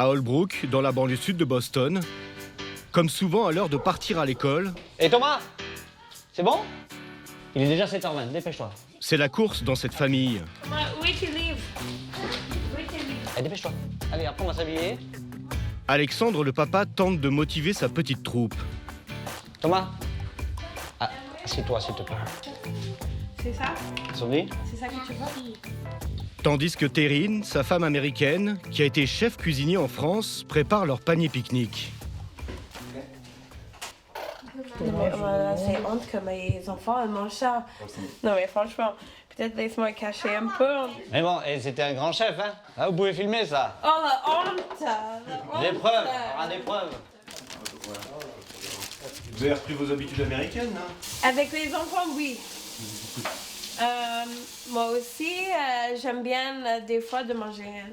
À Holbrook, dans la banlieue sud de Boston, comme souvent à l'heure de partir à l'école... Et Thomas, c'est bon? Il est déjà 7h20, dépêche-toi. C'est la course dans cette famille. Allez, dépêche-toi. Allez, après on va s'habiller. Alexandre, le papa, tente de motiver sa petite troupe. Thomas, assieds-toi s'il te plaît. C'est ça? Sophie? C'est ça que tu veux? Tandis que Terrine, sa femme américaine, qui a été chef cuisinier en France, prépare leur panier pique-nique. C'est honte que mes enfants mangent ça. Non mais franchement, peut-être laisse-moi cacher un peu. Mais bon, c'était un grand chef, hein? Là, vous pouvez filmer ça. Oh la honte! La honte. Des preuves, on aura des preuves. Vous avez repris vos habitudes américaines, hein? Avec les enfants, oui. Moi aussi, j'aime bien des fois de manger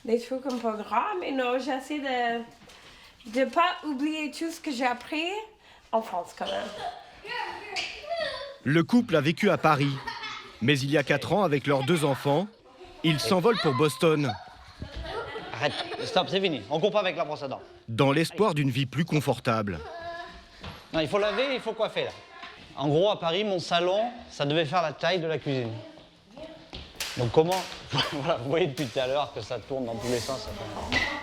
des trucs un peu gras, mais non, j'essaie de ne pas oublier tout ce que j'ai appris en France quand même. Le couple a vécu à Paris, mais il y a 4 ans, avec leurs 2 enfants, ils s'envolent pour Boston, Arrête, stop, c'est fini. On court pas avec la brosse à dents. dans l'espoir d'une vie plus confortable. Non, il faut laver, il faut coiffer là. En gros, à Paris, mon salon, ça devait faire la taille de la cuisine. Donc comment... Voilà, vous voyez depuis tout à l'heure que ça tourne dans tous les sens.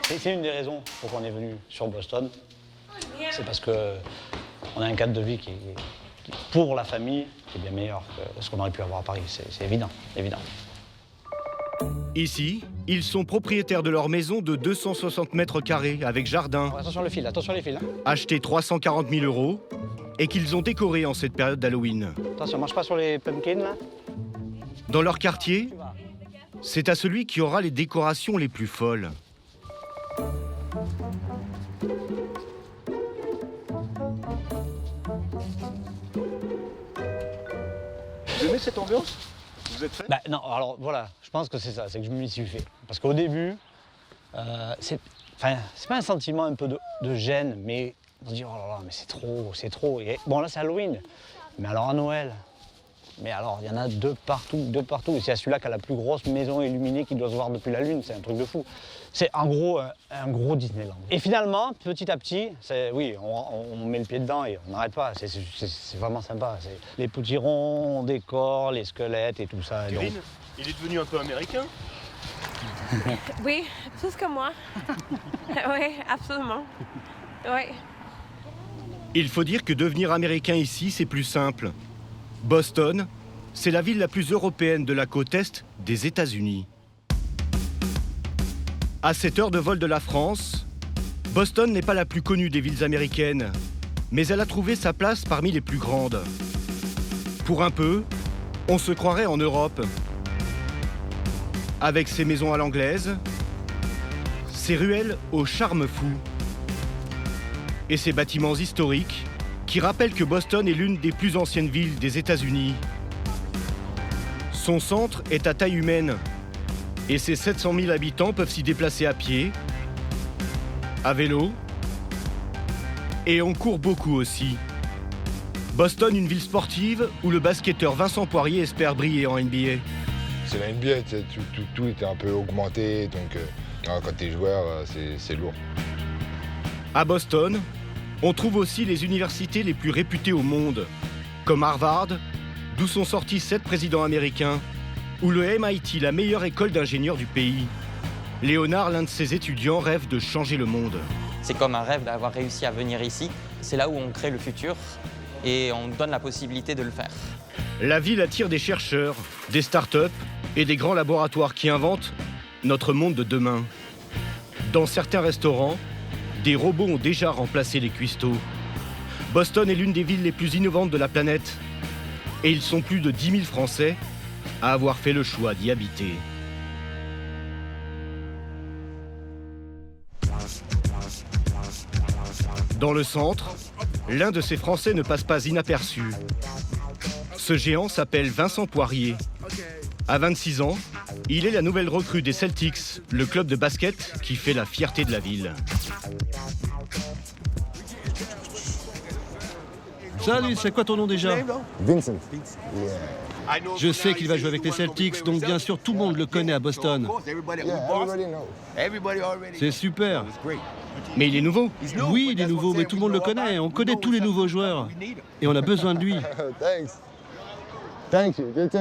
C'est une des raisons pour qu'on est venu sur Boston. C'est parce qu'on a un cadre de vie qui, pour la famille, qui est bien meilleur que ce qu'on aurait pu avoir à Paris. C'est évident, évident. Ici, ils sont propriétaires de leur maison de 260 mètres carrés avec jardin, Attention les fils. Hein. acheté 340 000 € et qu'ils ont décoré en cette période d'Halloween. Attention, marche pas sur les pumpkins là. Dans leur quartier, c'est à celui qui aura les décorations les plus folles. Vous aimez cette ambiance? Vous êtes fait? Bah, non, alors voilà, je pense que c'est ça, c'est que je m'y suis fait. Parce qu'au début, c'est pas un sentiment un peu de gêne, mais on se dit, oh là là, mais c'est trop. Et, bon, là, c'est Halloween, mais alors à Noël, mais alors, il y en a de partout. Et c'est celui-là qui a la plus grosse maison illuminée qui doit se voir depuis la Lune, c'est un truc de fou. C'est en gros un gros Disneyland. Et finalement, petit à petit, oui, on met le pied dedans et on n'arrête pas, c'est vraiment sympa. Les petits ronds, on décore, les squelettes et tout ça. Kevin, il est devenu un peu américain? Oui, plus que moi. Oui, absolument. Oui. Il faut dire que devenir américain ici, c'est plus simple. Boston, c'est la ville la plus européenne de la côte est des États-Unis. À 7 heures de vol de la France, Boston n'est pas la plus connue des villes américaines, mais elle a trouvé sa place parmi les plus grandes. Pour un peu, on se croirait en Europe. Avec ses maisons à l'anglaise, ses ruelles au charme fou et ses bâtiments historiques qui rappelle que Boston est l'une des plus anciennes villes des États-Unis. Son centre est à taille humaine et ses 700 000 habitants peuvent s'y déplacer à pied, à vélo et on court beaucoup aussi. Boston, une ville sportive où le basketteur Vincent Poirier espère briller en NBA. C'est la NBA, tout était un peu augmenté, donc quand t'es joueur, c'est lourd. À Boston, on trouve aussi les universités les plus réputées au monde, comme Harvard, d'où sont sortis 7 présidents américains, ou le MIT, la meilleure école d'ingénieurs du pays. Léonard, l'un de ses étudiants, rêve de changer le monde. C'est comme un rêve d'avoir réussi à venir ici. C'est là où on crée le futur et on donne la possibilité de le faire. La ville attire des chercheurs, des start-up et des grands laboratoires qui inventent notre monde de demain. Dans certains restaurants, des robots ont déjà remplacé les cuistots. Boston est l'une des villes les plus innovantes de la planète. Et ils sont plus de 10 000 Français à avoir fait le choix d'y habiter. Dans le centre, l'un de ces Français ne passe pas inaperçu. Ce géant s'appelle Vincent Poirier. À 26 ans, il est la nouvelle recrue des Celtics, le club de basket qui fait la fierté de la ville. Salut, c'est quoi ton nom déjà? Vincent. Yeah. Je sais qu'il va jouer avec les Celtics, donc bien sûr tout le monde le connaît à Boston. C'est super. Mais il est nouveau. Oui, il est nouveau, mais tout le monde le connaît. On connaît tous les nouveaux joueurs. Et on a besoin de lui. Thank you, you too.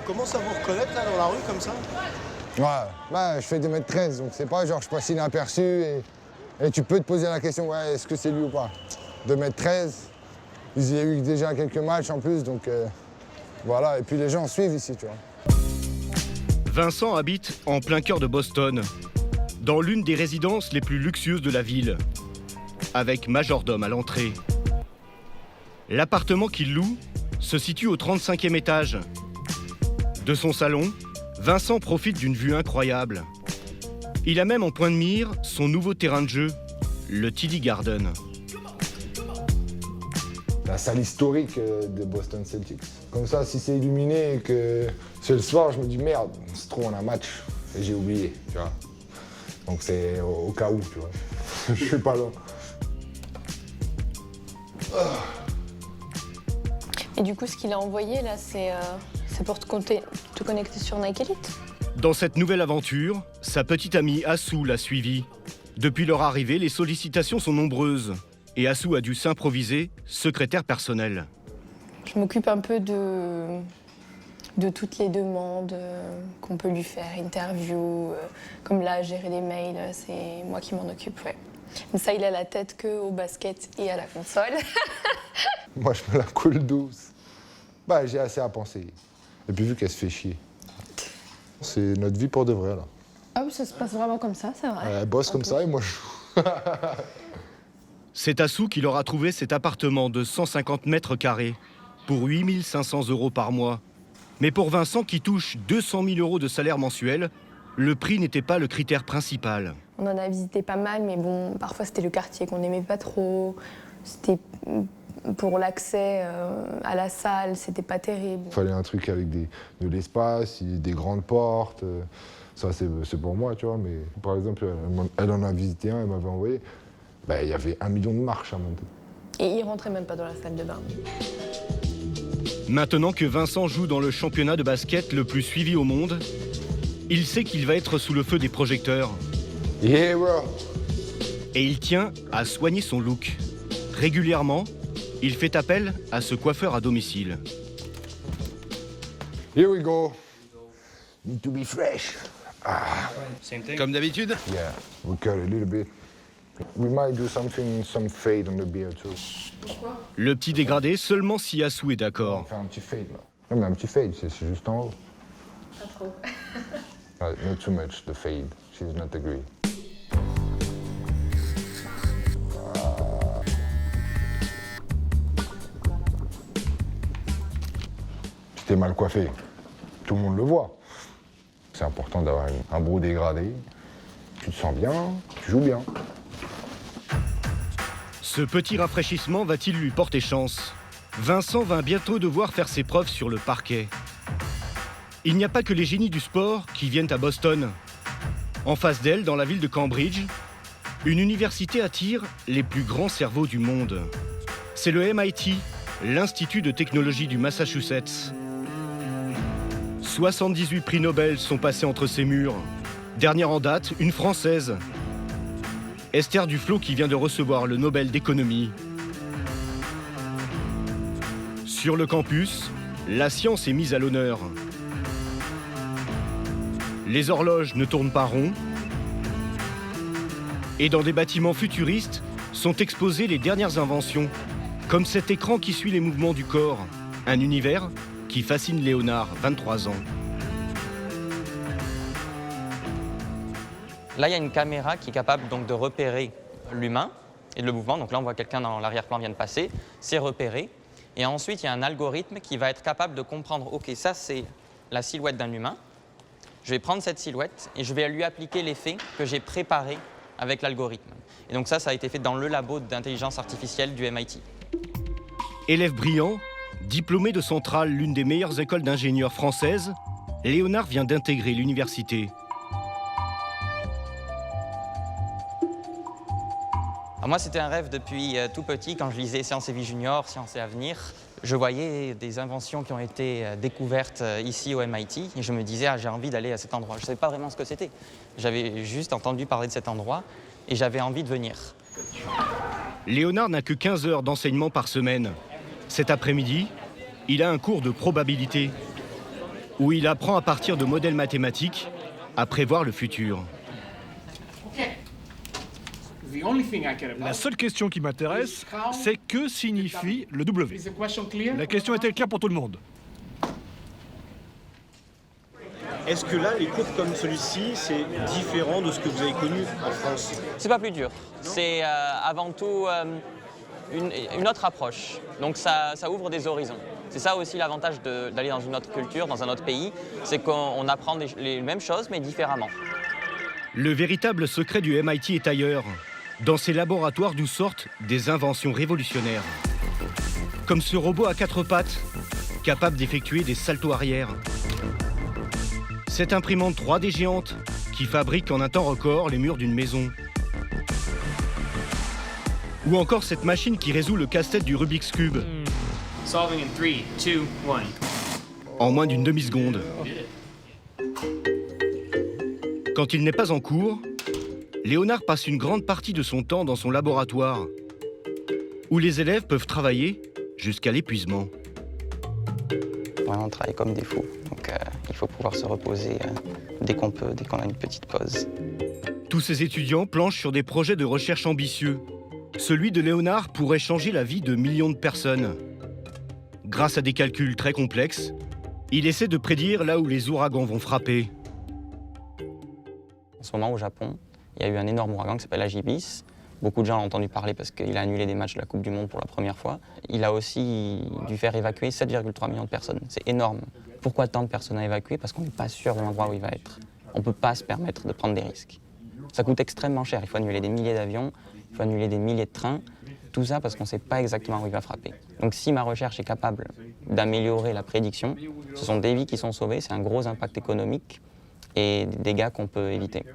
On commence à vous reconnaître là dans la rue comme ça? Ouais, bah, je fais 2m13, donc c'est pas genre je passe inaperçu et tu peux te poser la question, ouais, est-ce que c'est lui ou pas? 2m13, il y a eu déjà quelques matchs en plus, donc voilà, et puis les gens suivent ici, tu vois. Vincent habite en plein cœur de Boston, dans l'une des résidences les plus luxueuses de la ville, avec majordome à l'entrée. L'appartement qu'il loue se situe au 35e étage. De son salon, Vincent profite d'une vue incroyable. Il a même en point de mire son nouveau terrain de jeu, le TD Garden. La salle historique de Boston Celtics. Comme ça, si c'est illuminé et que c'est le soir, je me dis merde, c'est trop, on a un match et j'ai oublié, tu vois. Donc c'est au cas où, tu vois. Je suis pas là. Et du coup, ce qu'il a envoyé là, c'est pour te connecter sur Nike Elite. Dans cette nouvelle aventure, sa petite amie Assou l'a suivi. Depuis leur arrivée, les sollicitations sont nombreuses. Et Assou a dû s'improviser secrétaire personnel. Je m'occupe un peu de toutes les demandes qu'on peut lui faire, interview, comme là, gérer les mails, c'est moi qui m'en occupe, ouais. Mais ça, il a la tête qu'au basket et à la console. Moi, je me la coule douce. Bah, j'ai assez à penser. Et puis vu qu'elle se fait chier. C'est notre vie pour de vrai, là. Ah oui, ça se passe vraiment comme ça, c'est vrai. Elle bosse comme ça et moi, je joue. C'est Assou qui leur a trouvé cet appartement de 150 mètres carrés pour 8 500 € par mois. Mais pour Vincent, qui touche 200 000 € de salaire mensuel, le prix n'était pas le critère principal. On en a visité pas mal, mais bon, parfois c'était le quartier qu'on n'aimait pas trop. C'était pour l'accès à la salle, c'était pas terrible. Il fallait un truc avec de l'espace, des grandes portes. Ça, c'est pour moi, tu vois. Mais par exemple, elle en a visité un, elle m'avait envoyé. Ben, il y avait 1 million de marches à monter. Et il rentrait même pas dans la salle de bain. Maintenant que Vincent joue dans le championnat de basket le plus suivi au monde, il sait qu'il va être sous le feu des projecteurs. Yeah, bro. Et il tient à soigner son look. Régulièrement, il fait appel à ce coiffeur à domicile. Here we go. Need to be fresh. Comme d'habitude? Yeah, we cut a little bit. We might do some fade on the beard too. Le petit dégradé seulement si Assou est On d'accord. va faire un petit fade là. Non mais un petit fade, c'est juste en haut. Pas trop. Not too much, the fade. She's not agree. Si t'es mal coiffé, tout le monde le voit. C'est important d'avoir un beau dégradé. Tu te sens bien, tu joues bien. Ce petit rafraîchissement va-t-il lui porter chance? Vincent va bientôt devoir faire ses preuves sur le parquet. Il n'y a pas que les génies du sport qui viennent à Boston. En face d'elle, dans la ville de Cambridge, une université attire les plus grands cerveaux du monde. C'est le MIT, l'Institut de technologie du Massachusetts. 78 prix Nobel sont passés entre ses murs. Dernière en date, une Française, Esther Duflo, qui vient de recevoir le Nobel d'économie. Sur le campus, la science est mise à l'honneur. Les horloges ne tournent pas rond. Et dans des bâtiments futuristes sont exposées les dernières inventions, comme cet écran qui suit les mouvements du corps. Un univers qui fascine Léonard, 23 ans. Là, il y a une caméra qui est capable donc de repérer l'humain et le mouvement. Donc là, on voit quelqu'un dans l'arrière-plan vient de passer. C'est repéré. Et ensuite, il y a un algorithme qui va être capable de comprendre, OK, ça, c'est la silhouette d'un humain. Je vais prendre cette silhouette et je vais lui appliquer l'effet que j'ai préparé avec l'algorithme. Et donc ça a été fait dans le labo d'intelligence artificielle du MIT. Élève brillant, diplômé de Centrale, l'une des meilleures écoles d'ingénieurs françaises, Léonard vient d'intégrer l'université. Alors moi, c'était un rêve depuis tout petit, quand je lisais Sciences et Vie Junior, Sciences et Avenir. je voyais des inventions qui ont été découvertes ici au MIT et je me disais j'ai envie d'aller à cet endroit. Je ne savais pas vraiment ce que c'était. J'avais juste entendu parler de cet endroit et j'avais envie de venir. Léonard n'a que 15 heures d'enseignement par semaine. Cet après-midi, il a un cours de probabilité où il apprend à partir de modèles mathématiques à prévoir le futur. La seule question qui m'intéresse, c'est que signifie le W. La question est-elle claire pour tout le monde? Est-ce que là, les cours comme celui-ci, c'est différent de ce que vous avez connu en France? C'est pas plus dur. C'est avant tout une autre approche. Donc ça ouvre des horizons. C'est ça aussi l'avantage d'aller dans une autre culture, dans un autre pays, c'est qu'on apprend les mêmes choses mais différemment. Le véritable secret du MIT est ailleurs, dans ces laboratoires d'où sortent des inventions révolutionnaires. Comme ce robot à 4 pattes, capable d'effectuer des saltos arrière. Cette imprimante 3D géante qui fabrique en un temps record les murs d'une maison. Ou encore cette machine qui résout le casse-tête du Rubik's Cube. Solving in 3, 2, 1. En moins d'une demi-seconde. Quand il n'est pas en cours, Léonard passe une grande partie de son temps dans son laboratoire, où les élèves peuvent travailler jusqu'à l'épuisement. On travaille comme des fous, donc il faut pouvoir se reposer dès qu'on peut, dès qu'on a une petite pause. Tous ces étudiants planchent sur des projets de recherche ambitieux. Celui de Léonard pourrait changer la vie de millions de personnes. Grâce à des calculs très complexes, il essaie de prédire là où les ouragans vont frapper. En ce moment, au Japon, il y a eu un énorme ouragan qui s'appelle Agibis. Beaucoup de gens l'ont entendu parler parce qu'il a annulé des matchs de la Coupe du Monde pour la première fois. Il a aussi dû faire évacuer 7,3 millions de personnes. C'est énorme. Pourquoi tant de personnes à évacuer? Parce qu'on n'est pas sûr de l'endroit où il va être. On ne peut pas se permettre de prendre des risques. Ça coûte extrêmement cher. Il faut annuler des milliers d'avions, il faut annuler des milliers de trains. Tout ça parce qu'on ne sait pas exactement où il va frapper. Donc si ma recherche est capable d'améliorer la prédiction, ce sont des vies qui sont sauvées, c'est un gros impact économique et des dégâts qu'on peut éviter.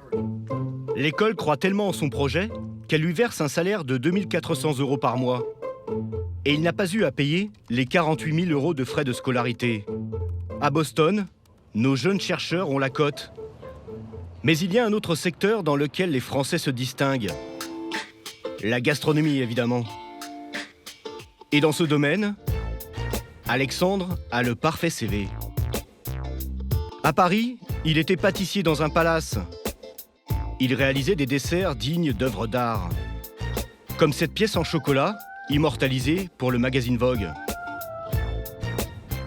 L'école croit tellement en son projet qu'elle lui verse un salaire de 2 400 € par mois. Et il n'a pas eu à payer les 48 000 € de frais de scolarité. À Boston, nos jeunes chercheurs ont la cote. Mais il y a un autre secteur dans lequel les Français se distinguent. La gastronomie, évidemment. Et dans ce domaine, Alexandre a le parfait CV. À Paris, il était pâtissier dans un palace. Il réalisait des desserts dignes d'œuvres d'art. Comme cette pièce en chocolat, immortalisée pour le magazine Vogue.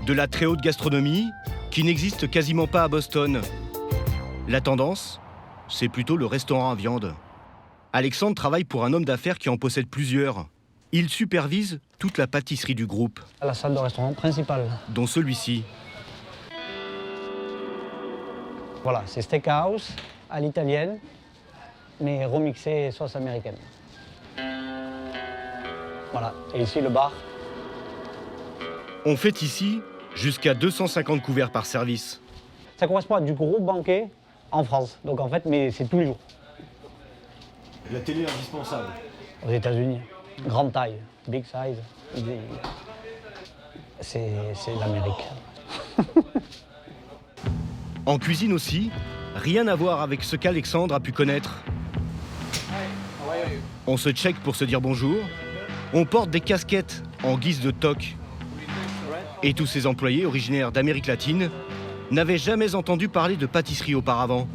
De la très haute gastronomie, qui n'existe quasiment pas à Boston. La tendance, c'est plutôt le restaurant à viande. Alexandre travaille pour un homme d'affaires qui en possède plusieurs. Il supervise toute la pâtisserie du groupe. La salle de restaurant principale. Dont celui-ci. Voilà, c'est steakhouse à l'italienne, mais remixé sauce américaine. Voilà, et ici le bar. On fait ici jusqu'à 250 couverts par service. Ça correspond à du gros banquet en France, donc en fait, mais c'est tous les jours. La télé est indispensable. Aux États-Unis, grande taille, big size. C'est l'Amérique. En cuisine aussi, rien à voir avec ce qu'Alexandre a pu connaître. On se check pour se dire bonjour. On porte des casquettes en guise de toque. Et tous ces employés originaires d'Amérique latine n'avaient jamais entendu parler de pâtisserie auparavant.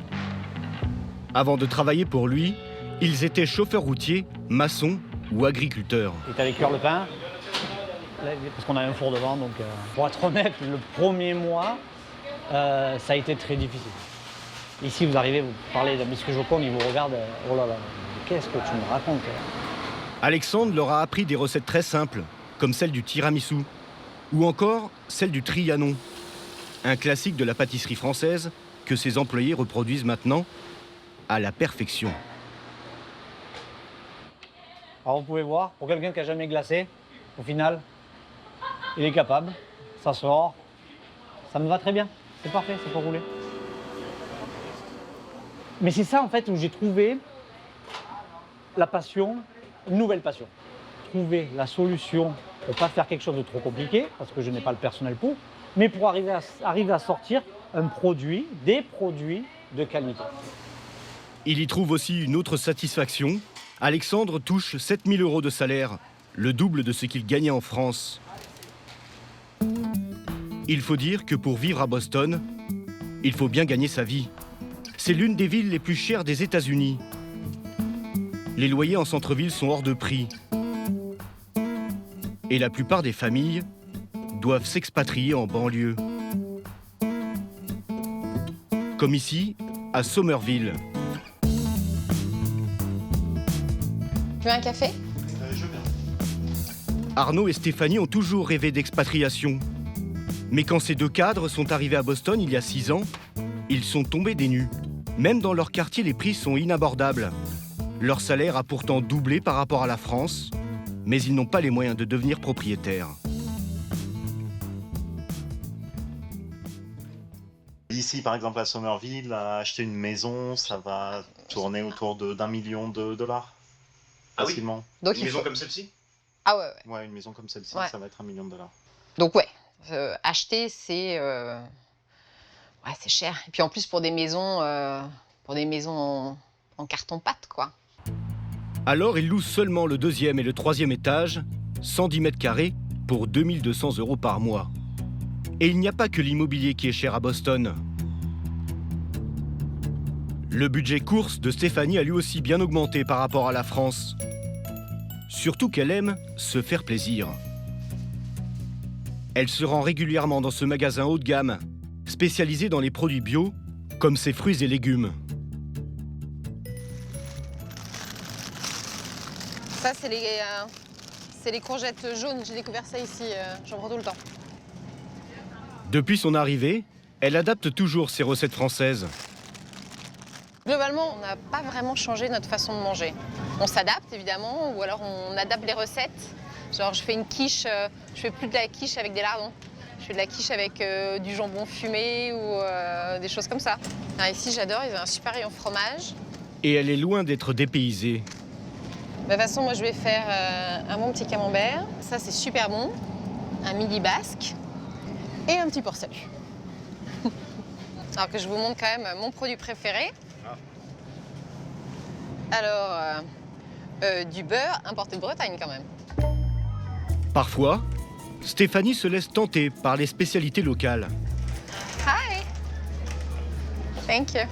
Avant de travailler pour lui, ils étaient chauffeurs routiers, maçons ou agriculteurs. Et t'as les cuire le pain, parce qu'on a un four devant, donc pour être honnête, le premier mois, ça a été très difficile. Ici, vous arrivez, vous parlez d'un biscuit Joconde, ils vous regardent, oh là là, qu'est-ce que tu me racontes? Alexandre leur a appris des recettes très simples, comme celle du tiramisu, ou encore celle du trianon, un classique de la pâtisserie française que ses employés reproduisent maintenant à la perfection. Alors vous pouvez voir, pour quelqu'un qui n'a jamais glacé, au final, il est capable, ça sort, ça me va très bien, c'est parfait, c'est pour rouler. Mais c'est ça en fait où j'ai trouvé la passion, une nouvelle passion. Trouver la solution pour ne pas faire quelque chose de trop compliqué, parce que je n'ai pas le personnel pour, mais pour arriver à sortir des produits de qualité. Il y trouve aussi une autre satisfaction. Alexandre touche 7 000 € de salaire, le double de ce qu'il gagnait en France. Il faut dire que pour vivre à Boston, il faut bien gagner sa vie. C'est l'une des villes les plus chères des États-Unis. Les loyers en centre-ville sont hors de prix. Et la plupart des familles doivent s'expatrier en banlieue. Comme ici, à Somerville. Tu veux un café ? Je veux bien. Arnaud et Stéphanie ont toujours rêvé d'expatriation. Mais quand ces deux cadres sont arrivés à Boston il y a 6 ans, ils sont tombés des nues. Même dans leur quartier, les prix sont inabordables. Leur salaire a pourtant doublé par rapport à la France, mais ils n'ont pas les moyens de devenir propriétaires. Ici, par exemple, à Somerville, acheter une maison, ça va tourner autour d'1 million de dollars. Facilement. Donc Une maison comme celle-ci ? Ah ouais. Ouais, une maison comme celle-ci, Ouais. ça va être $1 million. Donc ouais, acheter c'est c'est cher. Et puis en plus pour des maisons en carton-pâte quoi. Alors ils louent seulement le 2e et le 3e étage, 110 mètres carrés, pour 2 200 € par mois. Et il n'y a pas que l'immobilier qui est cher à Boston. Le budget course de Stéphanie a lui aussi bien augmenté par rapport à la France. Surtout qu'elle aime se faire plaisir. Elle se rend régulièrement dans ce magasin haut de gamme, spécialisé dans les produits bio, comme ses fruits et légumes. Ça c'est les courgettes jaunes, j'ai découvert ça ici, j'en prends tout le temps. Depuis son arrivée, elle adapte toujours ses recettes françaises. Globalement, on n'a pas vraiment changé notre façon de manger. On s'adapte évidemment, ou alors on adapte les recettes. Genre je fais une quiche, je fais plus de la quiche avec des lardons. Je fais de la quiche avec du jambon fumé ou des choses comme ça. Alors ici j'adore, ils ont un super rayon fromage. Et elle est loin d'être dépaysée. De toute façon, moi je vais faire un bon petit camembert. Ça c'est super bon. Un midi basque et un petit port salut. Alors que je vous montre quand même mon produit préféré. Alors, du beurre importé de Bretagne quand même. Parfois, Stéphanie se laisse tenter par les spécialités locales. Hi. Thank you.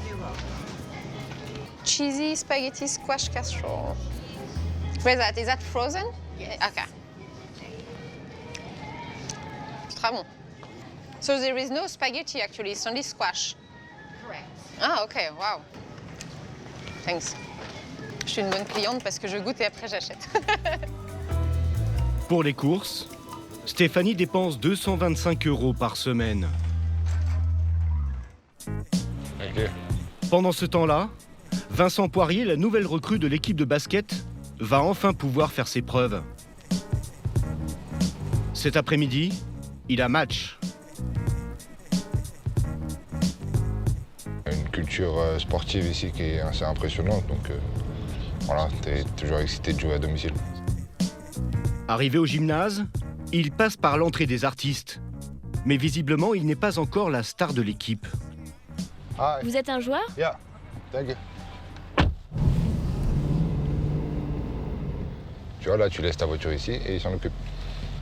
Cheesy spaghetti squash casserole. What is that? Is that frozen? Yes. Okay. C'est très bon. So there is no spaghetti actually, it's only squash. Correct. Ah, ok, wow. Thanks. Je suis une bonne cliente parce que je goûte et après j'achète. Pour les courses, Stéphanie dépense 225 € par semaine. Ok. Pendant ce temps-là, Vincent Poirier, la nouvelle recrue de l'équipe de basket, va enfin pouvoir faire ses preuves. Cet après-midi, il a match. Une culture sportive ici qui est assez impressionnante, donc voilà, t'es toujours excité de jouer à domicile. Arrivé au gymnase, il passe par l'entrée des artistes. Mais visiblement, il n'est pas encore la star de l'équipe. Hi. Vous êtes un joueur ? Yeah, thank you. Tu vois, là, tu laisses ta voiture ici et il s'en occupe.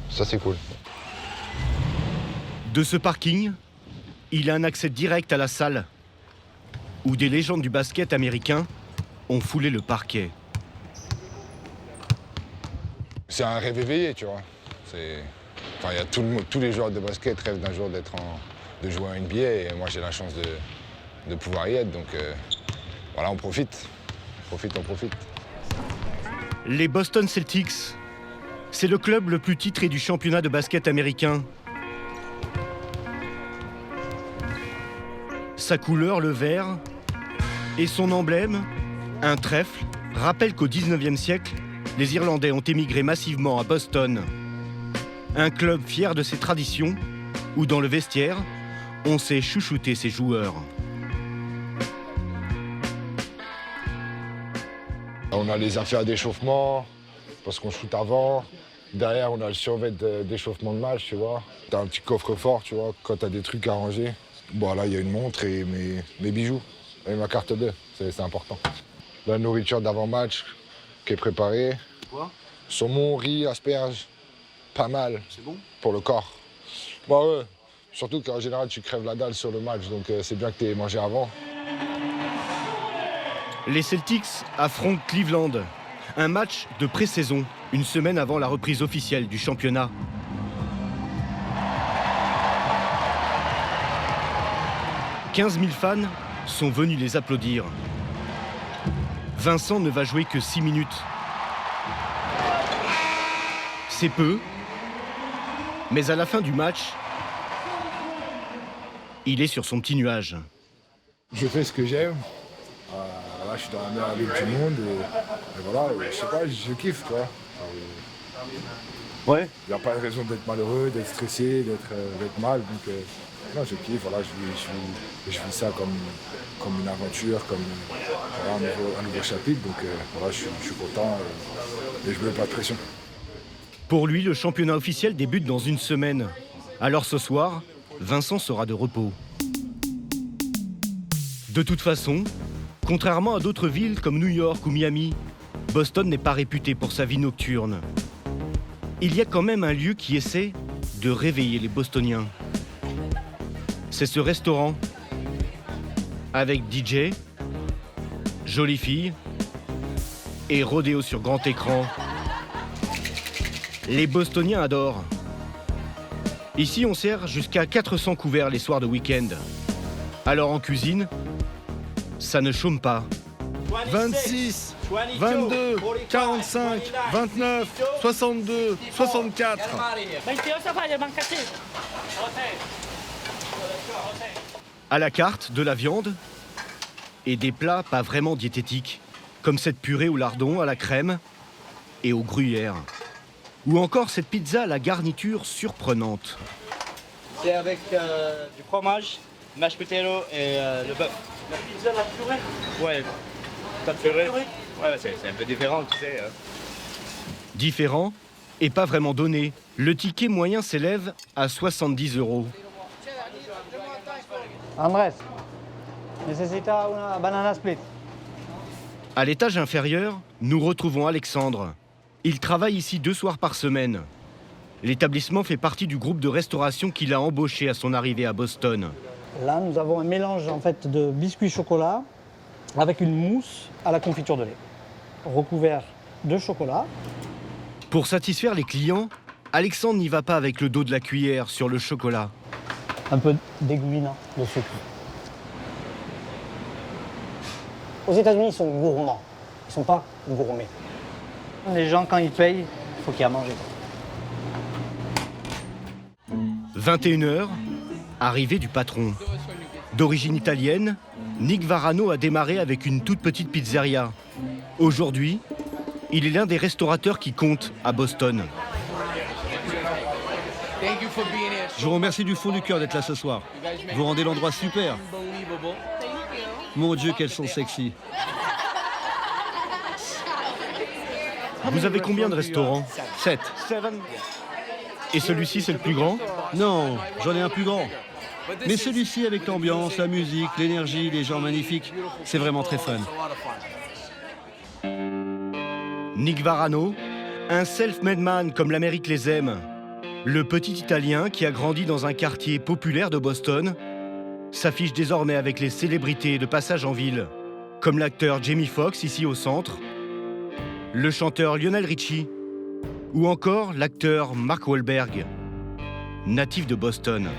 Ça, c'est cool. De ce parking, il a un accès direct à la salle, où des légendes du basket américain ont foulé le parquet. C'est un rêve éveillé, tu vois. Enfin, y a tous les joueurs de basket rêvent d'un jour de jouer à NBA et moi, j'ai la chance de pouvoir y être. Donc, voilà, on profite. On profite. Les Boston Celtics, c'est le club le plus titré du championnat de basket américain. Sa couleur, le vert, et son emblème, un trèfle, rappellent qu'au 19e siècle, les Irlandais ont émigré massivement à Boston. Un club fier de ses traditions, où dans le vestiaire, on sait chouchouter ses joueurs. On a les affaires d'échauffement, parce qu'on shoot avant. Derrière, on a le survêt d'échauffement de match, tu vois. T'as un petit coffre-fort, tu vois, quand t'as des trucs à ranger. Bon, là, il y a une montre et mes bijoux et ma carte bleue, c'est important. La nourriture d'avant-match qui est préparée. Quoi? Saumon, riz, asperges, pas mal. C'est bon? Pour le corps. Bah ouais, surtout qu'en général, tu crèves la dalle sur le match, donc c'est bien que tu aies mangé avant. Les Celtics affrontent Cleveland. Un match de pré-saison, une semaine avant la reprise officielle du championnat. « 15 000 fans sont venus les applaudir. Vincent ne va jouer que 6 minutes. C'est peu, mais à la fin du match, il est sur son petit nuage. Je fais ce que j'aime. Là, je suis dans la meilleure ligue du monde et voilà, je sais pas, je kiffe, tu vois. Ouais. Il n'y a pas de raison d'être malheureux, d'être stressé, d'être mal. Donc, non, je kiffe, voilà, je vis ça comme une aventure, comme voilà, un nouveau chapitre. Donc, voilà, je suis content et je ne mets pas de pression. Pour lui, le championnat officiel débute dans une semaine. Alors ce soir, Vincent sera de repos. De toute façon, contrairement à d'autres villes comme New York ou Miami, Boston n'est pas réputé pour sa vie nocturne. Il y a quand même un lieu qui essaie de réveiller les Bostoniens. C'est ce restaurant, avec DJ, jolie fille et rodéo sur grand écran. Les Bostoniens adorent. Ici, on sert jusqu'à 400 couverts les soirs de week-end. Alors en cuisine, ça ne chôme pas. 26, 22, 45, 29, 62, 64. À la carte, de la viande et des plats pas vraiment diététiques, comme cette purée au lardon à la crème et au gruyère. Ou encore cette pizza à la garniture surprenante. C'est avec du fromage, mashed potato et le bœuf. La pizza, la purée? Ouais, pas de purée. Ouais, c'est un peu différent, tu sais. Différent et pas vraiment donné. Le ticket moyen s'élève à 70 €. Andrés, necesita una banana split. À l'étage inférieur, nous retrouvons Alexandre. Il travaille ici 2 soirs par semaine. L'établissement fait partie du groupe de restauration qu'il a embauché à son arrivée à Boston. Là, nous avons un mélange en fait de biscuits chocolat avec une mousse à la confiture de lait, recouvert de chocolat. Pour satisfaire les clients, Alexandre n'y va pas avec le dos de la cuillère sur le chocolat. Un peu dégoulinant de sucre. Aux États-Unis, ils sont gourmands. Ils ne sont pas gourmets. Les gens, quand ils payent, il faut qu'il y ait à manger. 21h, arrivée du patron. D'origine italienne, Nick Varano a démarré avec une toute petite pizzeria. Aujourd'hui, il est l'un des restaurateurs qui comptent à Boston. Je vous remercie du fond du cœur d'être là ce soir. Vous rendez l'endroit super. Mon Dieu, qu'elles sont sexy. Vous avez combien de restaurants? 7. Et celui-ci, c'est le plus grand? Non, j'en ai un plus grand. Mais celui-ci, avec l'ambiance, la musique, l'énergie, les gens magnifiques, c'est vraiment très fun. Nick Varano, un self-made man comme l'Amérique les aime. Le petit Italien qui a grandi dans un quartier populaire de Boston s'affiche désormais avec les célébrités de passage en ville, comme l'acteur Jamie Foxx ici au centre, le chanteur Lionel Richie ou encore l'acteur Mark Wahlberg, natif de Boston.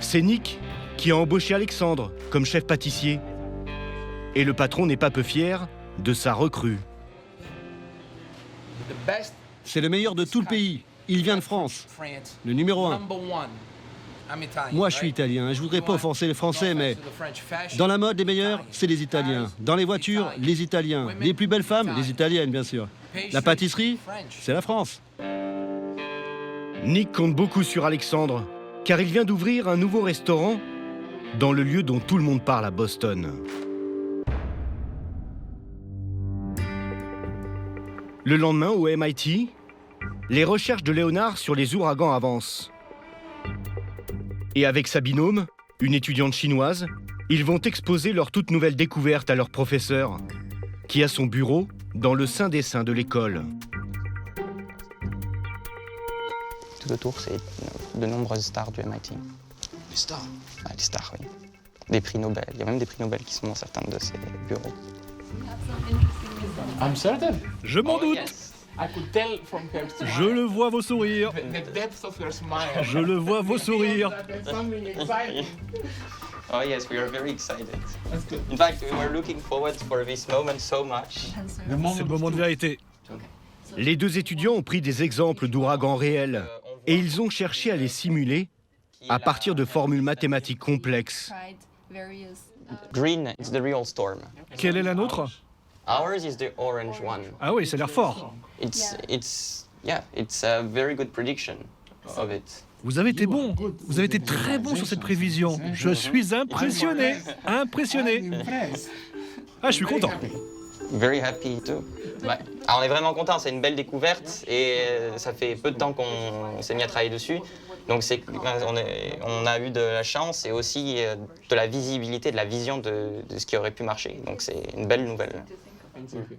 C'est Nick qui a embauché Alexandre comme chef pâtissier. Et le patron n'est pas peu fier de sa recrue. C'est le meilleur de tout le pays. Il vient de France, le numéro 1. Moi, je suis italien. Je voudrais pas offenser les Français, mais dans la mode, les meilleurs, c'est les Italiens. Dans les voitures, les Italiens. Les plus belles femmes, les Italiennes, bien sûr. La pâtisserie, c'est la France. Nick compte beaucoup sur Alexandre, car il vient d'ouvrir un nouveau restaurant dans le lieu dont tout le monde parle à Boston. Le lendemain, au MIT, les recherches de Léonard sur les ouragans avancent. Et avec sa binôme, une étudiante chinoise, ils vont exposer leur toute nouvelle découverte à leur professeur, qui a son bureau dans le sein des seins de l'école. Tout autour, c'est de nombreuses stars du MIT. Les stars? Ah, les stars, oui. Des prix Nobel. Il y a même des prix Nobel qui sont dans certains de ces bureaux. Je m'en doute. Je le vois vos sourires. Je le vois vos sourires. Oh yes, we are very excited. In fact, we were looking forward for this moment so much. C'est le moment de vérité. Les deux étudiants ont pris des exemples d'ouragans réels et ils ont cherché à les simuler à partir de formules mathématiques complexes. Green is the real storm. Quelle est la nôtre? Ours is the orange one. Ah oui, ça a l'air fort. It's a very good prediction of it. Vous avez été bon. Vous avez été très bon sur cette prévision. Je suis impressionné. Impressionné. Ah, je suis content. Very happy too. Ouais. Alors on est vraiment content, c'est une belle découverte et ça fait peu de temps qu'on s'est mis à travailler dessus. Donc on a eu de la chance et aussi de la visibilité, de la vision de ce qui aurait pu marcher. Donc c'est une belle nouvelle.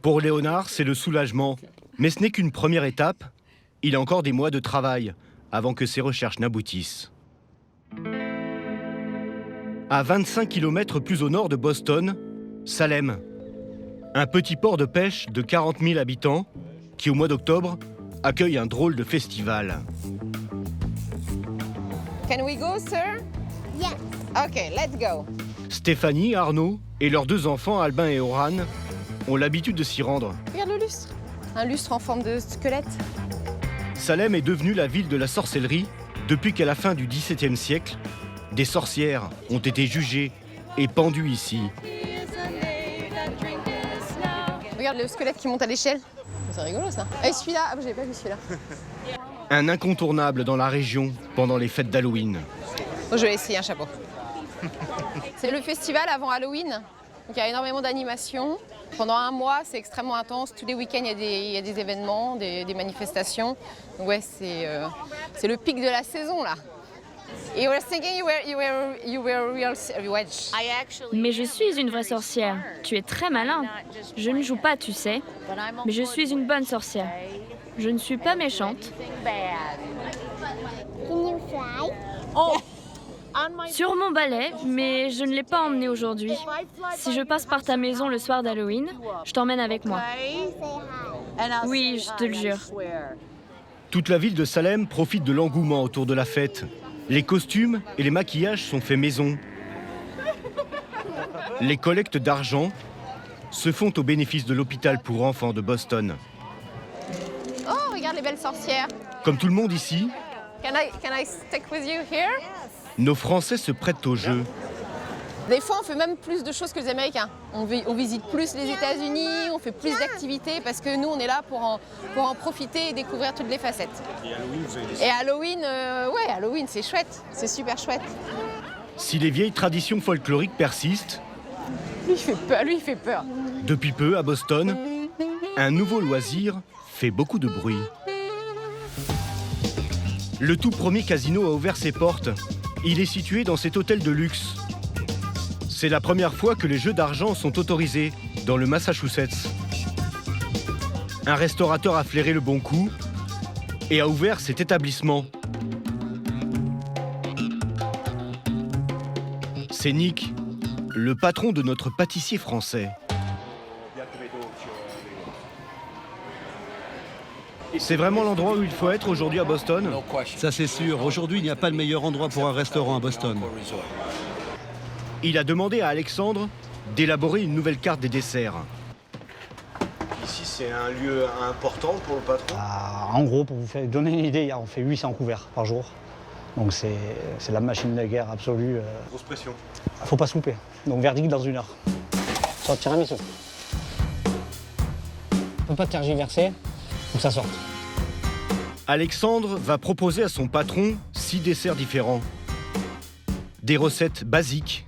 Pour Léonard, c'est le soulagement. Mais ce n'est qu'une première étape. Il a encore des mois de travail avant que ses recherches n'aboutissent. À 25 km plus au nord de Boston, Salem. Un petit port de pêche de 40 000 habitants qui, au mois d'octobre, accueille un drôle de festival. Can we go, sir? Yes. Okay, let's go. Stéphanie, Arnaud et leurs deux enfants, Albin et Oran, ont l'habitude de s'y rendre. Regarde le lustre. Un lustre en forme de squelette. Salem est devenue la ville de la sorcellerie depuis qu'à la fin du XVIIe siècle, des sorcières ont été jugées et pendues ici. Regarde le squelette qui monte à l'échelle. C'est rigolo ça. Et celui-là, ah, j'avais pas vu celui-là. Un incontournable dans la région pendant les fêtes d'Halloween. Oh, je vais essayer un chapeau. C'est le festival avant Halloween. Donc il y a énormément d'animations. Pendant un mois, c'est extrêmement intense. Tous les week-ends, il y a des événements, des manifestations. Donc ouais, c'est le pic de la saison là. Et I was thinking you were a real witch. Mais je suis une vraie sorcière. Tu es très malin. Je ne joue pas, tu sais. Mais je suis une bonne sorcière. Je ne suis pas méchante. Sur mon balai, mais je ne l'ai pas emmené aujourd'hui. Si je passe par ta maison le soir d'Halloween, je t'emmène avec moi. Oui, je te le jure. Toute la ville de Salem profite de l'engouement autour de la fête. Les costumes et les maquillages sont faits maison. Les collectes d'argent se font au bénéfice de l'hôpital pour enfants de Boston. Oh, regarde les belles sorcières. Comme tout le monde ici, Can I stick with you here? nos Français se prêtent au jeu. Des fois, on fait même plus de choses que les Américains. On visite plus les États-Unis, on fait plus d'activités parce que nous, on est là pour en profiter et découvrir toutes les facettes. Et Halloween, vous avez des... Et Halloween, ouais, Halloween, c'est chouette, c'est super chouette. Si les vieilles traditions folkloriques persistent, Lui, il fait peur. depuis peu à Boston, un nouveau loisir fait beaucoup de bruit. Le tout premier casino a ouvert ses portes. Il est situé dans cet hôtel de luxe. C'est la première fois que les jeux d'argent sont autorisés dans le Massachusetts. Un restaurateur a flairé le bon coup et a ouvert cet établissement. C'est Nick, le patron de notre pâtissier français. C'est vraiment l'endroit où il faut être aujourd'hui à Boston? Ça c'est sûr. Aujourd'hui, il n'y a pas de meilleur endroit pour un restaurant à Boston. Il a demandé à Alexandre d'élaborer une nouvelle carte des desserts. Ici, c'est un lieu important pour le patron. En gros, pour vous faire donner une idée, on fait 800 couverts par jour. Donc c'est la machine de guerre absolue. Grosse pression. Faut pas se louper. Donc verdict dans 1 heure. Sur le tiramisu. On peut pas tergiverser, faut que ça sorte. Alexandre va proposer à son patron 6 desserts différents. Des recettes basiques.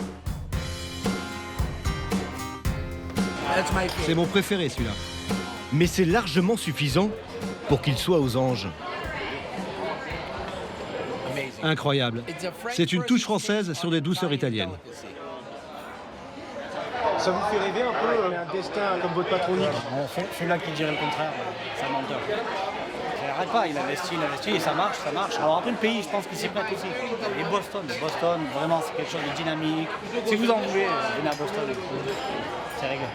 C'est mon préféré celui-là. Mais c'est largement suffisant pour qu'il soit aux anges. Incroyable. C'est une touche française sur des douceurs italiennes. Ça vous fait rêver un peu un destin comme votre patronique? Celui-là qui dirait le contraire, c'est un menteur. Il n'arrête pas, il investit et ça marche. Alors après le pays, je pense qu'il s'y prête aussi. Et Boston, vraiment c'est quelque chose de dynamique. Si vous en voulez, venez à Boston. C'est réglé.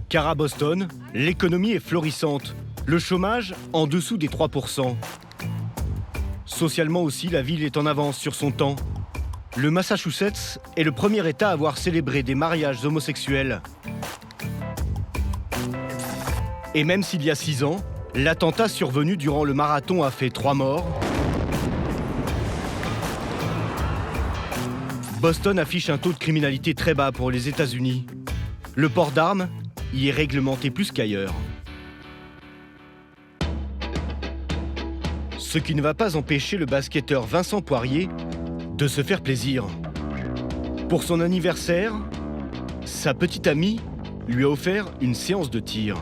Car à Boston, l'économie est florissante. Le chômage en dessous des 3%. Socialement aussi, la ville est en avance sur son temps. Le Massachusetts est le premier État à avoir célébré des mariages homosexuels. Et même s'il y a 6 ans, l'attentat survenu durant le marathon a fait 3 morts, Boston affiche un taux de criminalité très bas pour les États-Unis. Le port d'armes y est réglementé plus qu'ailleurs. Ce qui ne va pas empêcher le basketteur Vincent Poirier de se faire plaisir. Pour son anniversaire, sa petite amie lui a offert une séance de tir.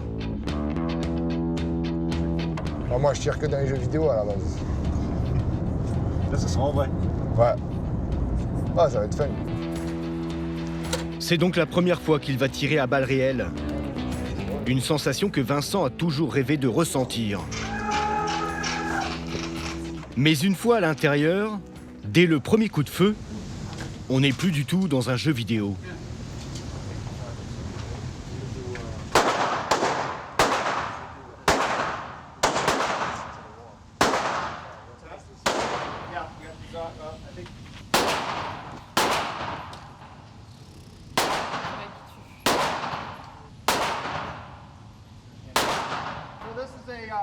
Alors moi, je tire que dans les jeux vidéo à la base. Là, ça sera en vrai. Ouais. Ah, ça va être fun. C'est donc la première fois qu'il va tirer à balles réelles. Une sensation que Vincent a toujours rêvé de ressentir. Mais une fois à l'intérieur, dès le premier coup de feu, on n'est plus du tout dans un jeu vidéo.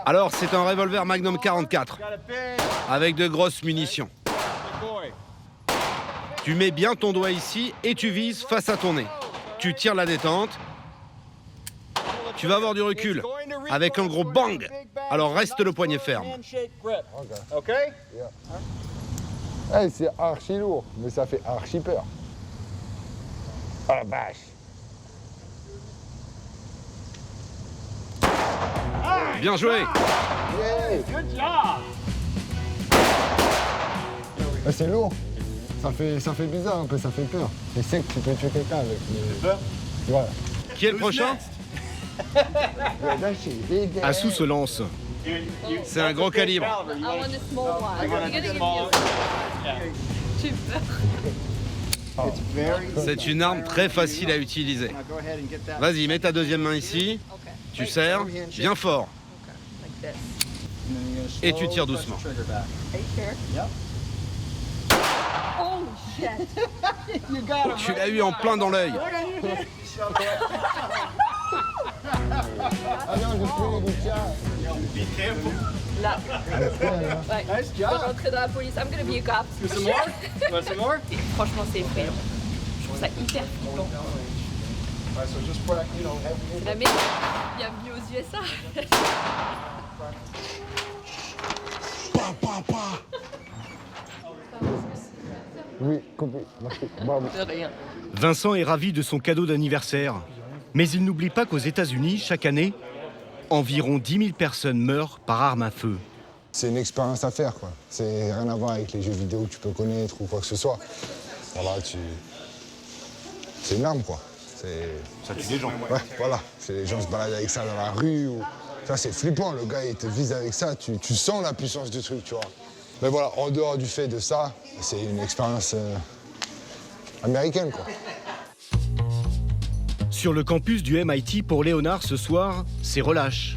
Alors, c'est un revolver Magnum 44, avec de grosses munitions. Tu mets bien ton doigt ici et tu vises face à ton nez. Tu tires la détente. Tu vas avoir du recul, avec un gros bang. Alors reste le poignet ferme. Ok. Hey, c'est archi lourd, mais ça fait archi peur. Oh la vache. Bien joué. Good job. C'est lourd. Ça fait bizarre un peu, ça fait peur. C'est sec, tu peux tuer quelqu'un avec. Peur. Voilà. Qui est le prochain? Assou se lance. C'est un gros calibre. C'est une arme très facile à utiliser. Vas-y, mets ta deuxième main ici. Tu serres bien fort. Et tu tires doucement. Tu l'as eu en plein dans l'œil. Là. Ouais. Je vais rentrer dans la police. I'm gonna be a cop. Franchement, c'est effrayant. Je trouve ça hyper flippant. C'est la meilleure. Bienvenue aux USA. Oui, compris. De rien. Vincent est ravi de son cadeau d'anniversaire. Mais il n'oublie pas qu'aux États-Unis, chaque année, environ 10 000 personnes meurent par arme à feu. C'est une expérience à faire, quoi. C'est rien à voir avec les jeux vidéo que tu peux connaître ou quoi que ce soit. Voilà, c'est une arme, quoi. Ça tue des gens. Ouais, voilà. Les gens se baladent avec ça dans la rue. Ça, c'est flippant. Le gars, il te vise avec ça. Tu sens la puissance du truc, tu vois. Mais voilà, en dehors du fait de ça, c'est une expérience américaine, quoi. Sur le campus du MIT, pour Léonard, ce soir, c'est relâche.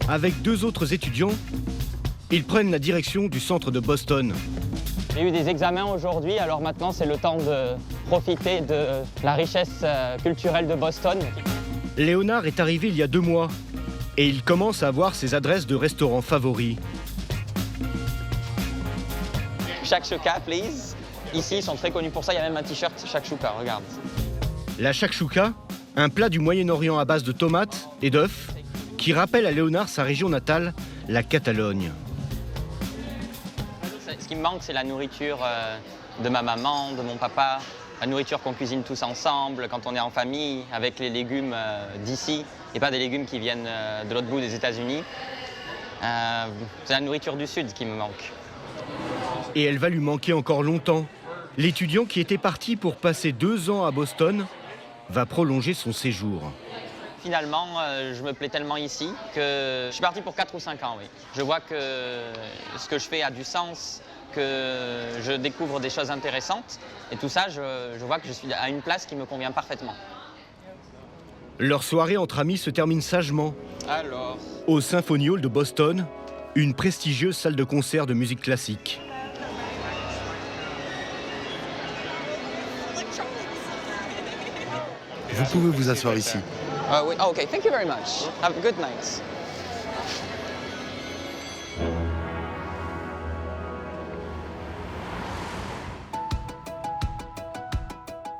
Avec 2 autres étudiants, ils prennent la direction du centre de Boston. J'ai eu des examens aujourd'hui, alors maintenant c'est le temps de profiter de la richesse culturelle de Boston. Léonard est arrivé il y a 2 mois et il commence à avoir ses adresses de restaurants favoris. Shakshuka, please. Ici, ils sont très connus pour ça, il y a même un t-shirt Shakshuka, regarde. La shakshuka, un plat du Moyen-Orient à base de tomates et d'œufs, qui rappelle à Léonard sa région natale, la Catalogne. Ce qui me manque, c'est la nourriture de ma maman, de mon papa. la nourriture qu'on cuisine tous ensemble, quand on est en famille, avec les légumes d'ici, et pas des légumes qui viennent de l'autre bout des États-Unis. C'est la nourriture du Sud qui me manque. Et elle va lui manquer encore longtemps. L'étudiant qui était parti pour passer 2 ans à Boston va prolonger son séjour. Finalement, je me plais tellement ici que je suis parti pour 4 ou 5 ans, oui. Je vois que ce que je fais a du sens, que je découvre des choses intéressantes. Et tout ça, je vois que je suis à une place qui me convient parfaitement. Leur soirée entre amis se termine sagement. Alors, au Symphony Hall de Boston, une prestigieuse salle de concert de musique classique. Vous pouvez vous asseoir ici. oui. Oh, OK, thank you very much. Have a good night.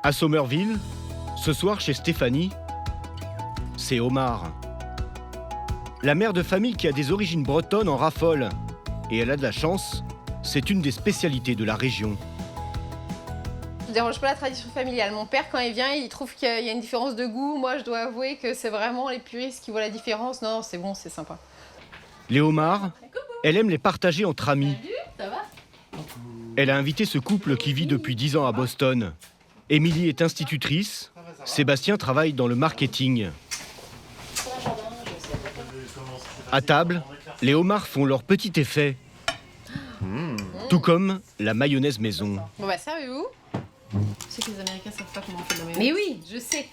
À Somerville, ce soir chez Stéphanie, c'est Omar. La mère de famille qui a des origines bretonnes en raffole. Et elle a de la chance, c'est une des spécialités de la région. Je dérange pas la tradition familiale. Mon père, quand il vient, il trouve qu'il y a une différence de goût. Moi, je dois avouer que c'est vraiment les puristes qui voient la différence. Non, c'est bon, c'est sympa. Les homards, elle aime les partager entre amis. Salut, ça va? Elle a invité ce couple qui vit depuis 10 ans à Boston. Émilie est institutrice, Sébastien travaille dans le marketing. À table, les homards font leur petit effet. Tout comme la mayonnaise maison. Bon bah, servez-vous. Tu sais que les Américains savent pas comment on fait de la mayonnaise. Mais oui, je sais.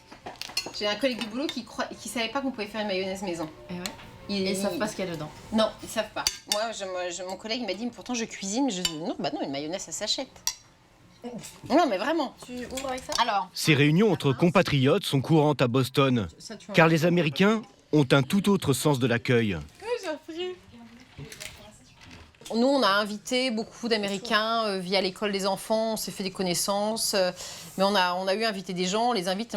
J'ai un collègue du boulot qui savait pas qu'on pouvait faire une mayonnaise maison. Et ouais. Ils savent pas ce qu'il y a dedans. Non, ils savent pas. Moi, mon collègue m'a dit, mais pourtant je cuisine. Je dis, non, bah non, une mayonnaise, ça s'achète. Non, mais vraiment. Tu ouvres avec ça? Alors. Ces réunions entre compatriotes sont courantes à Boston, car les Américains ont un tout autre sens de l'accueil. Nous, on a invité beaucoup d'Américains via l'école des enfants, on s'est fait des connaissances, mais on a eu invité des gens, on les invite,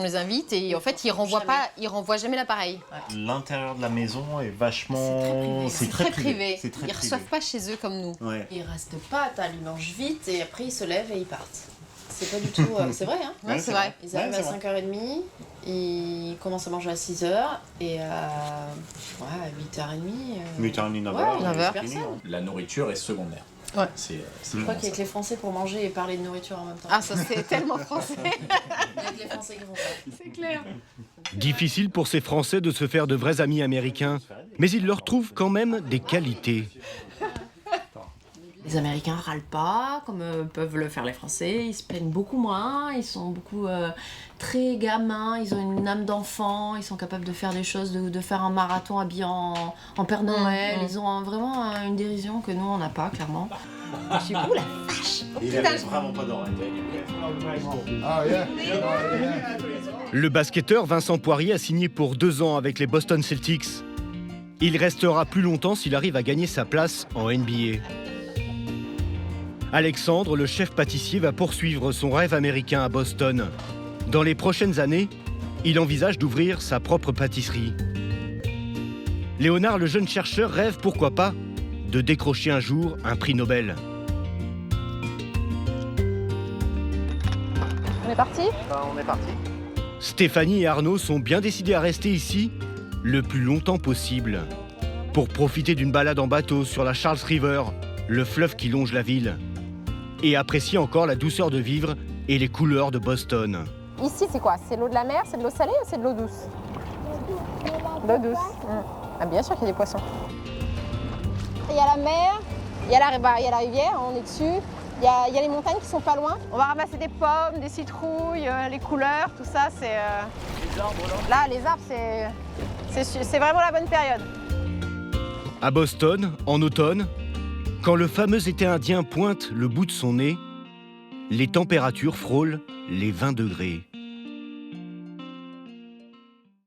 et en fait, ils renvoient jamais l'appareil. L'intérieur de la maison est vachement... C'est très privé. Ils ne reçoivent pas chez eux comme nous. Ouais. Ils restent pas à table, ils mangent vite et après ils se lèvent et ils partent. C'est pas du tout... c'est vrai, hein? Ouais, c'est vrai. Ils arrivent à 5h30, ils commencent à manger à 6h et à 8h30... 8h30, 9h. La nourriture est secondaire. Ouais. Je crois qu'avec les Français, pour manger et parler de nourriture en même temps. Ah, ça c'est tellement français. Avec les Français qui font ça. C'est clair. Difficile pour ces Français de se faire de vrais amis américains, mais ils leur trouvent quand même des qualités. Les Américains râlent pas, comme peuvent le faire les Français. Ils se plaignent beaucoup moins, ils sont beaucoup très gamins, ils ont une âme d'enfant, ils sont capables de faire des choses, de faire un marathon habillé en Père Noël. Ils ont vraiment une dérision que nous, on n'a pas, clairement. Je suis où la vache? Il avait vraiment pas d'oreille. Le basketteur Vincent Poirier a signé pour 2 ans avec les Boston Celtics. Il restera plus longtemps s'il arrive à gagner sa place en NBA. Alexandre, le chef pâtissier, va poursuivre son rêve américain à Boston. Dans les prochaines années, il envisage d'ouvrir sa propre pâtisserie. Léonard, le jeune chercheur, rêve, pourquoi pas, de décrocher un jour un prix Nobel. On est parti? On est parti. Stéphanie et Arnaud sont bien décidés à rester ici le plus longtemps possible, pour profiter d'une balade en bateau sur la Charles River, le fleuve qui longe la ville, et apprécier encore la douceur de vivre et les couleurs de Boston. Ici, c'est quoi? C'est l'eau de la mer, c'est de l'eau salée ou c'est de l'eau douce? L'eau douce. Ah, bien sûr qu'il y a des poissons. Il y a la mer, il y a la rivière, on est dessus. Il y a les montagnes qui sont pas loin. On va ramasser des pommes, des citrouilles, les couleurs, tout ça, c'est... Les arbres, là, les arbres, c'est vraiment la bonne période. À Boston, en automne, quand le fameux été indien pointe le bout de son nez, les températures frôlent les 20 degrés.